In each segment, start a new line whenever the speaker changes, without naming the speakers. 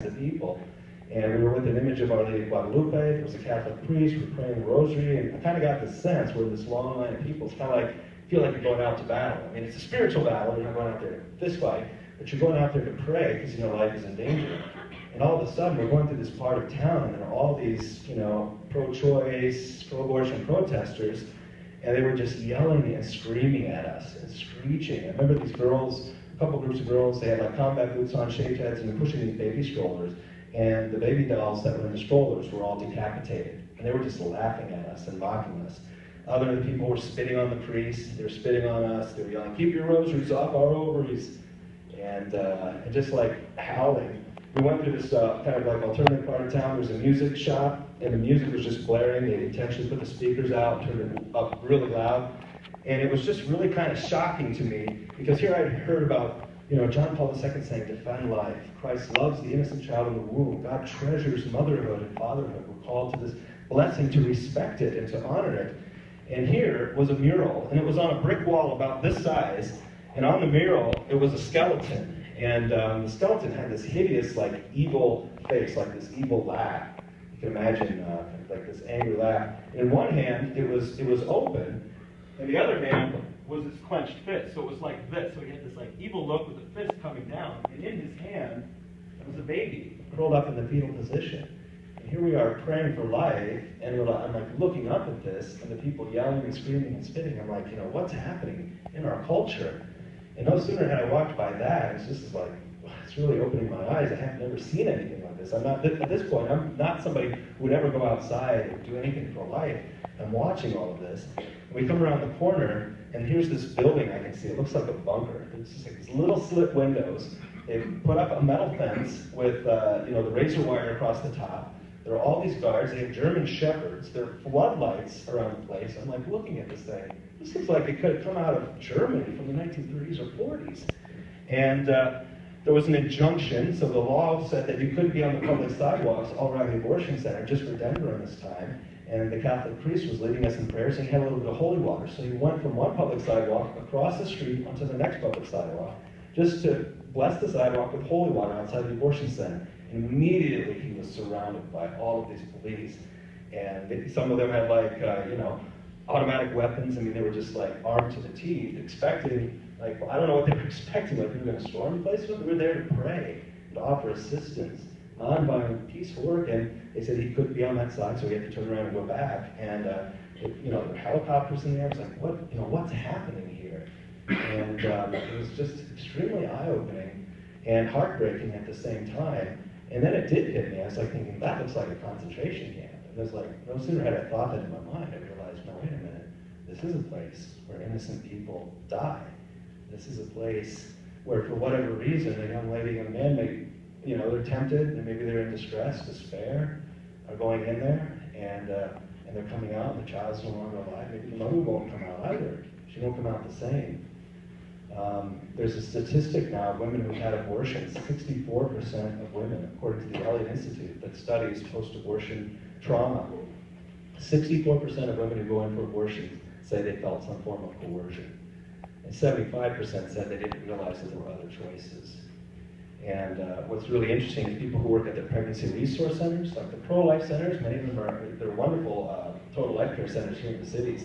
of people. And we were with an image of Our Lady of Guadalupe. There was a Catholic priest. We were praying the rosary, and I kind of got this sense where this long line of people, it's kind of like, feel like you're going out to battle. I mean, it's a spiritual battle. You're not going out there to fist fight, but you're going out there to pray because you know life is in danger. And all of a sudden, we're going through this part of town, and there are all these, pro-choice, pro-abortion protesters, and they were just yelling and screaming at us and screeching. I remember these girls, a couple groups of girls, they had like combat boots on, shaved heads, and they're pushing these baby strollers. And the baby dolls that were in the strollers were all decapitated. And they were just laughing at us and mocking us. Other people were spitting on the priests, they were spitting on us, they were yelling, "Keep your rosaries off our ovaries," and just like howling. We went through this kind of like alternative part of town. There was a music shop, and the music was just blaring. They intentionally put the speakers out, turned it up really loud. And it was just really kind of shocking to me, because here I heard about John Paul II saying, defend life. Christ loves the innocent child in the womb. God treasures motherhood and fatherhood. We're called to this blessing to respect it and to honor it. And here was a mural, and it was on a brick wall about this size, and on the mural, it was a skeleton. And the skeleton had this hideous, like, evil face, like this evil laugh. You can imagine, like this angry laugh. In one hand, it was open, and the other hand was his clenched fist. So it was like this. So he had this like evil look with the fist coming down. And in his hand was a baby curled up in the fetal position. And here we are praying for life, and I'm like looking up at this, and the people yelling and screaming and spitting. I'm like, what's happening in our culture? And no sooner had I walked by that, it's just like, it's really opening my eyes. I have never seen anything like this. At this point, I'm not somebody who would ever go outside and do anything for life. I'm watching all of this. And we come around the corner, and here's this building I can see. It looks like a bunker. There's just like these little slit windows. They've put up a metal fence with the razor wire across the top. There are all these guards. They have German shepherds. There are floodlights around the place. I'm like looking at this thing. This looks like it could have come out of Germany from the 1930s or 40s. And there was an injunction, so the law said that you couldn't be on the public sidewalks all around the abortion center, just for Denver in this time. And the Catholic priest was leading us in prayers, and he had a little bit of holy water. So he went from one public sidewalk across the street onto the next public sidewalk, just to bless the sidewalk with holy water outside the abortion center. And immediately he was surrounded by all of these police. And some of them had like, automatic weapons. I mean, they were just like armed to the teeth, expecting, like, I don't know what they were expecting, like we were going to storm the place, but we were there to pray, to offer assistance, nonviolent, peaceful work. And they said he couldn't be on that side, so he had to turn around and go back. And there were helicopters in there. It was like, what's happening here? And it was just extremely eye-opening and heartbreaking at the same time. And then it did hit me. I was like thinking, that looks like a concentration camp. And it was like, no sooner had I thought that in my mind, I realized, no, wait a minute. This is a place where innocent people die. This is a place where, for whatever reason, a young lady and a man may, they're tempted, and maybe they're in distress, despair, are going in there, and they're coming out, and the child's no longer alive. Maybe the mother won't come out either. She won't come out the same. There's a statistic now of women who've had abortions. 64% of women, according to the Elliott Institute, that studies post-abortion trauma, 64% of women who go in for abortion say they felt some form of coercion. And 75% said they didn't realize that there were other choices. And what's really interesting is people who work at the pregnancy resource centers, like the pro-life centers, many of them they're wonderful total life care centers here in the cities.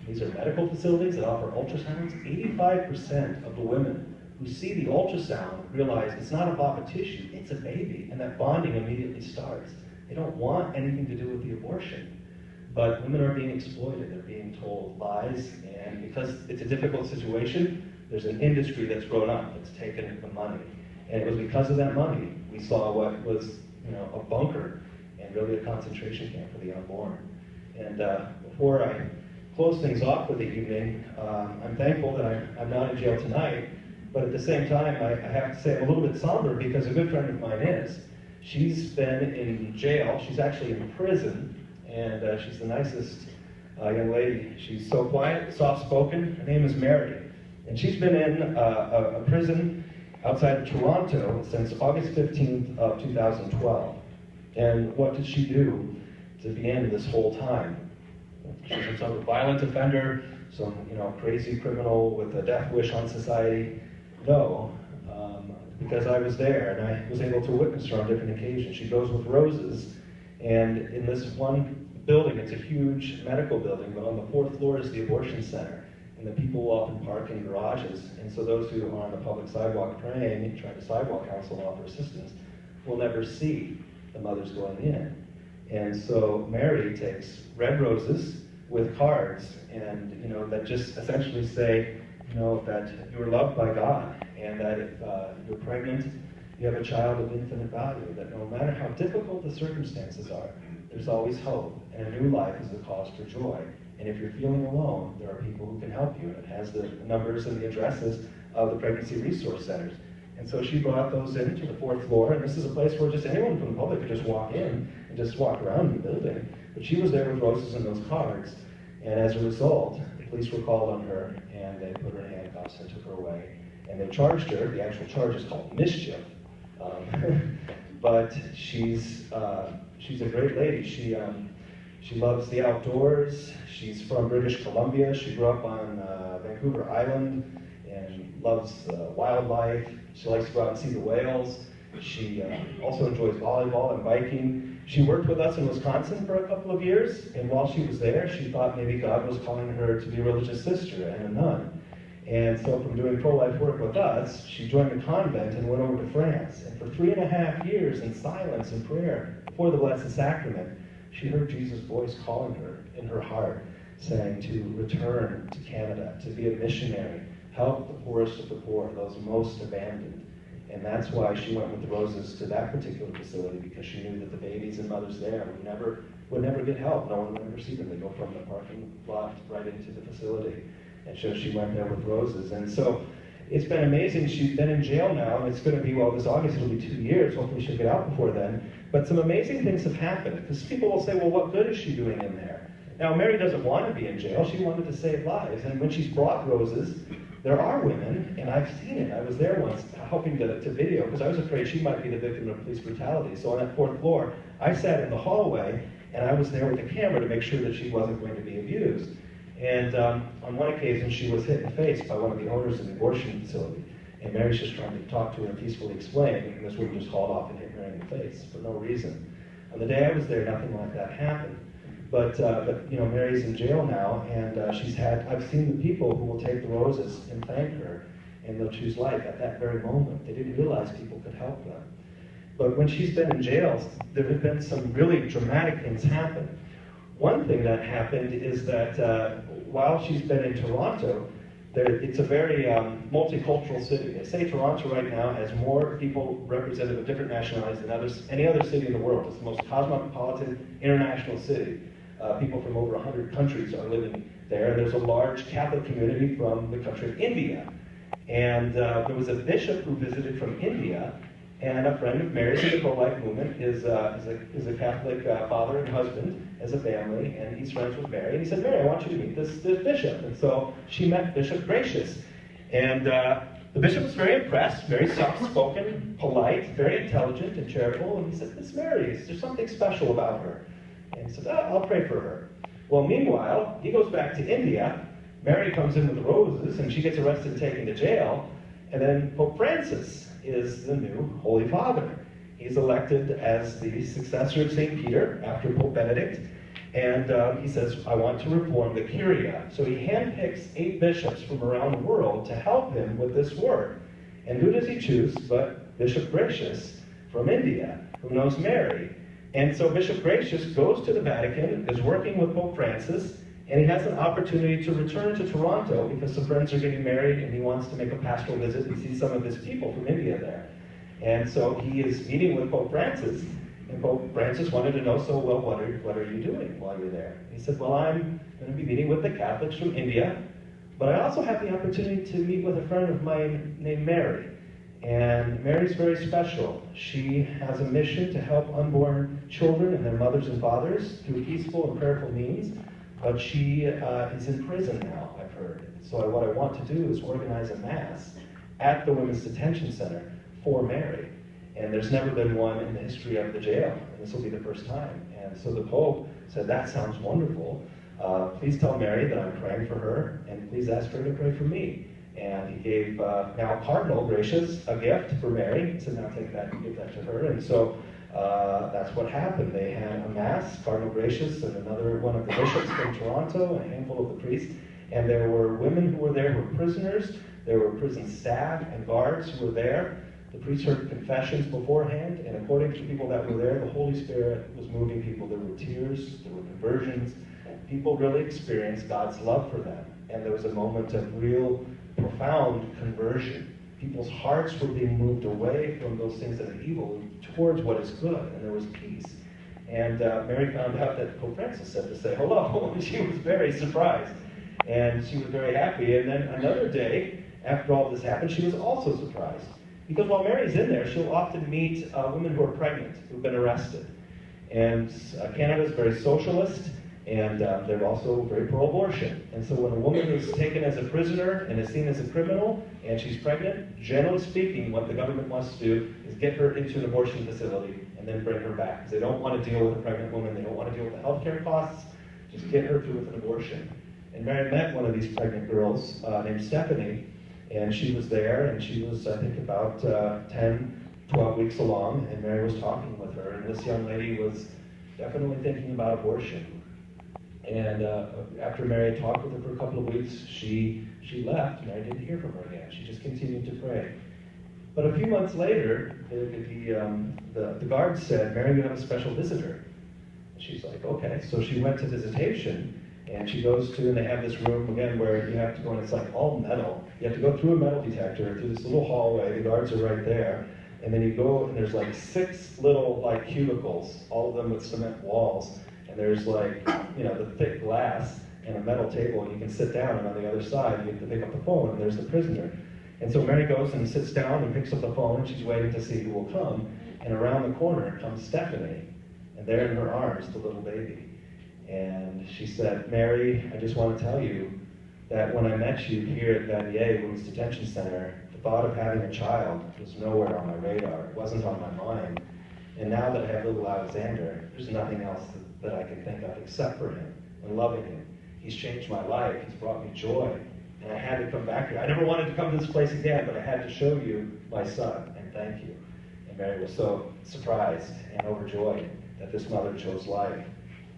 These are medical facilities that offer ultrasounds. 85% of the women who see the ultrasound realize it's not about a tissue, it's a baby, and that bonding immediately starts. They don't want anything to do with the abortion. But women are being exploited, they're being told lies, and because it's a difficult situation, there's an industry that's grown up that's taken the money. And it was because of that money we saw what was, a bunker and really a concentration camp for the unborn. And before I close things off for the evening, I'm thankful that I'm not in jail tonight, but at the same time, I have to say I'm a little bit somber because a good friend of mine is. She's been in jail, she's actually in prison, and she's the nicest young lady. She's so quiet, soft-spoken. Her name is Mary. And she's been in a prison outside of Toronto since August 15th of 2012. And what did she do to the end of this whole time? She's some violent offender, some crazy criminal with a death wish on society. No. because I was there and I was able to witness her on different occasions. She goes with roses, and in this one building, it's a huge medical building, but on the 4th floor is the abortion center. And the people will often park in garages, and so those who are on the public sidewalk praying, trying to sidewalk counsel and offer assistance, will never see the mothers going in. And so Mary takes red roses with cards, and that just essentially say, that you are loved by God, and that if you're pregnant, you have a child of infinite value, that no matter how difficult the circumstances are, there's always hope, and a new life is a cause for joy. And if you're feeling alone, there are people who can help you. And it has the numbers and the addresses of the pregnancy resource centers. And so she brought those into the 4th floor, and this is a place where just anyone from the public could just walk in and just walk around the building. But she was there with roses and those cards, and as a result, the police were called on her, and they put her in handcuffs and took her away. And they charged her. The actual charge is called mischief. But she's a great lady. She loves the outdoors. She's from British Columbia. She grew up on Vancouver Island and loves wildlife. She likes to go out and see the whales. She also enjoys volleyball and biking. She worked with us in Wisconsin for a couple of years, and while she was there, she thought maybe God was calling her to be a religious sister and a nun. And so from doing pro-life work with us, she joined a convent and went over to France. And for 3.5 years in silence and prayer before the Blessed Sacrament, she heard Jesus' voice calling her in her heart, saying to return to Canada, to be a missionary, help the poorest of the poor, those most abandoned. And that's why she went with the roses to that particular facility, because she knew that the babies and mothers there would never get help. No one would ever see them. They go from the parking lot right into the facility. And so she went there with roses. And so it's been amazing. She's been in jail now, and it's going to be, this August, it'll be 2 years. Hopefully she'll get out before then. But some amazing things have happened, because people will say, well, what good is she doing in there? Now, Mary doesn't want to be in jail. She wanted to save lives. And when she's brought roses, there are women, and I've seen it. I was there once helping to video, because I was afraid she might be the victim of police brutality. So on that 4th floor, I sat in the hallway, and I was there with the camera to make sure that she wasn't going to be abused. And on one occasion, she was hit in the face by one of the owners of the abortion facility. And Mary's just trying to talk to her and peacefully explain, and this woman just hauled off and hit her in the face for no reason. On the day I was there, nothing like that happened. But Mary's in jail now, and I've seen the people who will take the roses and thank her, and they'll choose life at that very moment. They didn't realize people could help them. But when she's been in jail, there have been some really dramatic things happen. One thing that happened is that while she's been in Toronto, it's a very multicultural city. They say Toronto right now has more people representative of different nationalities than any other city in the world. It's the most cosmopolitan international city. People from over 100 countries are living there. There's a large Catholic community from the country of India. And there was a bishop who visited from India, and a friend of Mary's in the pro-life movement is a Catholic father and husband as a family, and he's friends with Mary. And he said, Mary, I want you to meet this bishop. And so she met Bishop Gracious. And the bishop was very impressed, very soft-spoken, polite, very intelligent and charitable. And he said, Miss Mary, is there something special about her? And he said, I'll pray for her. Well, meanwhile, he goes back to India. Mary comes in with the roses, and she gets arrested and taken to jail. And then Pope Francis is the new Holy Father. He's elected as the successor of St. Peter after Pope Benedict. And he says, I want to reform the Curia. So he handpicks 8 bishops from around the world to help him with this work. And who does he choose but Bishop Gracious from India, who knows Mary. And so Bishop Gracious goes to the Vatican, is working with Pope Francis, and he has an opportunity to return to Toronto because some friends are getting married, and he wants to make a pastoral visit and see some of his people from India there. And so he is meeting with Pope Francis, and Pope Francis wanted to know, so, well, what are you doing while you're there? And he said, well, I'm going to be meeting with the Catholics from India, but I also have the opportunity to meet with a friend of mine named Mary. And Mary's very special. She has a mission to help unborn children and their mothers and fathers through peaceful and prayerful means, but she is in prison now, I've heard. So what I want to do is organize a mass at the Women's Detention Center for Mary. And there's never been one in the history of the jail, and this will be the first time. And so the Pope said, that sounds wonderful. Please tell Mary that I'm praying for her, and please ask her to pray for me. And he gave now Cardinal Gracious a gift for Mary. He said, now take that and give that to her. And so that's what happened. They had a mass, Cardinal Gracious and another one of the bishops from Toronto, and a handful of the priests. And there were women who were there who were prisoners. There were prison staff and guards who were there. The priests heard confessions beforehand, and according to people that were there, the Holy Spirit was moving people. There were tears, there were conversions. People really experienced God's love for them. And there was a moment of real, profound conversion. People's hearts were being moved away from those things that are evil towards what is good, and there was peace. And Mary found out that Pope Francis said to say hello. She was very surprised, and she was very happy. And then another day, after all this happened, she was also surprised. Because while Mary's in there, she'll often meet women who are pregnant, who've been arrested. And Canada's very socialist, and they're also very pro-abortion. And so when a woman is taken as a prisoner and is seen as a criminal, and she's pregnant, generally speaking, what the government wants to do is get her into an abortion facility and then bring her back. Because they don't want to deal with a pregnant woman, they don't want to deal with the healthcare costs, just get her through with an abortion. And Mary met one of these pregnant girls named Stephanie, and she was there, and she was, I think, about 10, 12 weeks along, and Mary was talking with her, and this young lady was definitely thinking about abortion. And after Mary had talked with her for a couple of weeks, she left. Mary didn't hear from her again. She just continued to pray. But a few months later, the guard said, Mary, you have a special visitor. And she's like, okay. So she went to visitation, and she goes to, and they have this room, again, where you have to go, and it's like all metal. You have to go through a metal detector, through this little hallway. The guards are right there. And then you go, and there's like 6 little like cubicles, all of them with cement walls. And there's like, the thick glass and a metal table, and you can sit down, and on the other side, you have to pick up the phone, and there's the prisoner. And so Mary goes and sits down and picks up the phone, and she's waiting to see who will come. And around the corner comes Stephanie, and there in her arms, the little baby. And she said, Mary, I just want to tell you that when I met you here at Vanier Women's Detention Center, the thought of having a child was nowhere on my radar. It wasn't on my mind. And now that I have little Alexander, there's nothing else that I can think of except for him and loving him. He's changed my life. He's brought me joy. And I had to come back here. I never wanted to come to this place again, but I had to show you my son, and thank you. And Mary was so surprised and overjoyed that this mother chose life.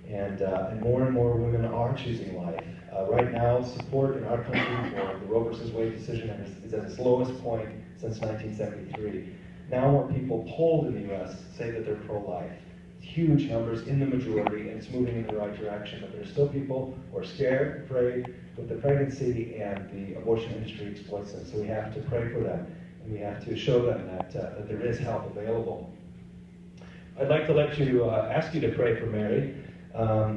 And more women are choosing life. Right now, support in our country for the Roe versus Wade decision is at its lowest point since 1973. Now more people polled in the U.S. say that they're pro-life. Huge numbers in the majority, and it's moving in the right direction. But there's still people who are scared, afraid with the pregnancy, and the abortion industry exploits them. So we have to pray for them, and we have to show them that there is help available. I'd like to ask you to pray for Mary.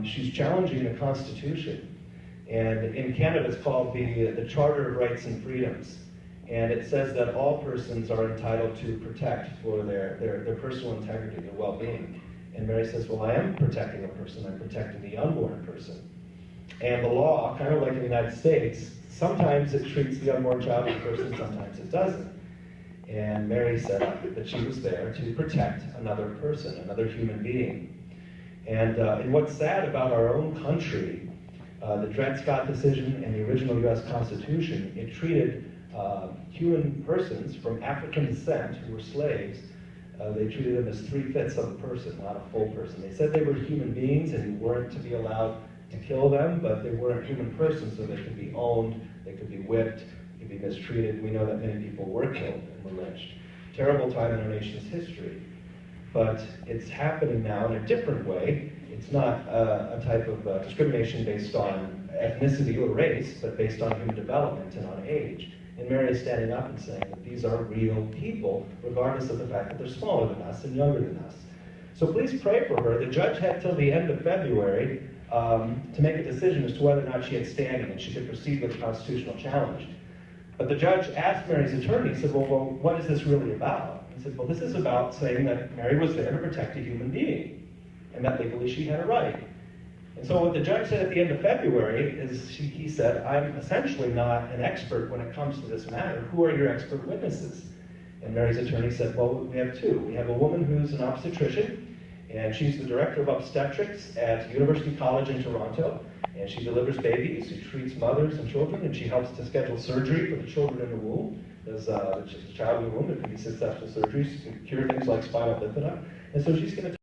She's challenging the Constitution. And in Canada, it's called the Charter of Rights and Freedoms. And it says that all persons are entitled to protect for their personal integrity, their well-being. And Mary says, well, I am protecting a person. I'm protecting the unborn person. And the law, kind of like in the United States, sometimes it treats the unborn child as a person, sometimes it doesn't. And Mary said that she was there to protect another person, another human being. And what's sad about our own country, the Dred Scott decision and the original U.S. Constitution, it treated human persons from African descent who were slaves, they treated them as 3/5 of a person, not a full person. They said they were human beings and you weren't to be allowed to kill them, but they weren't human persons, so they could be owned, they could be whipped, they could be mistreated. We know that many people were killed and were lynched. Terrible time in our nation's history. But it's happening now in a different way. It's not a type of discrimination based on ethnicity or race, but based on human development and on age. And Mary is standing up and saying that these are real people, regardless of the fact that they're smaller than us and younger than us. So please pray for her. The judge had till the end of February to make a decision as to whether or not she had standing and she could proceed with the constitutional challenge. But the judge asked Mary's attorney, he said, well, what is this really about? He said, well, this is about saying that Mary was there to protect a human being, and that legally she had a right. And so what the judge said at the end of February is, he said, I'm essentially not an expert when it comes to this matter. Who are your expert witnesses? And Mary's attorney said, well, we have 2. We have a woman who's an obstetrician, And she's the director of obstetrics at University College in Toronto. And she delivers babies, she treats mothers and children, and she helps to schedule surgery for the children in the womb. There's the child in the womb, it can be successful surgeries to cure things like spinal bifida. And so she's going to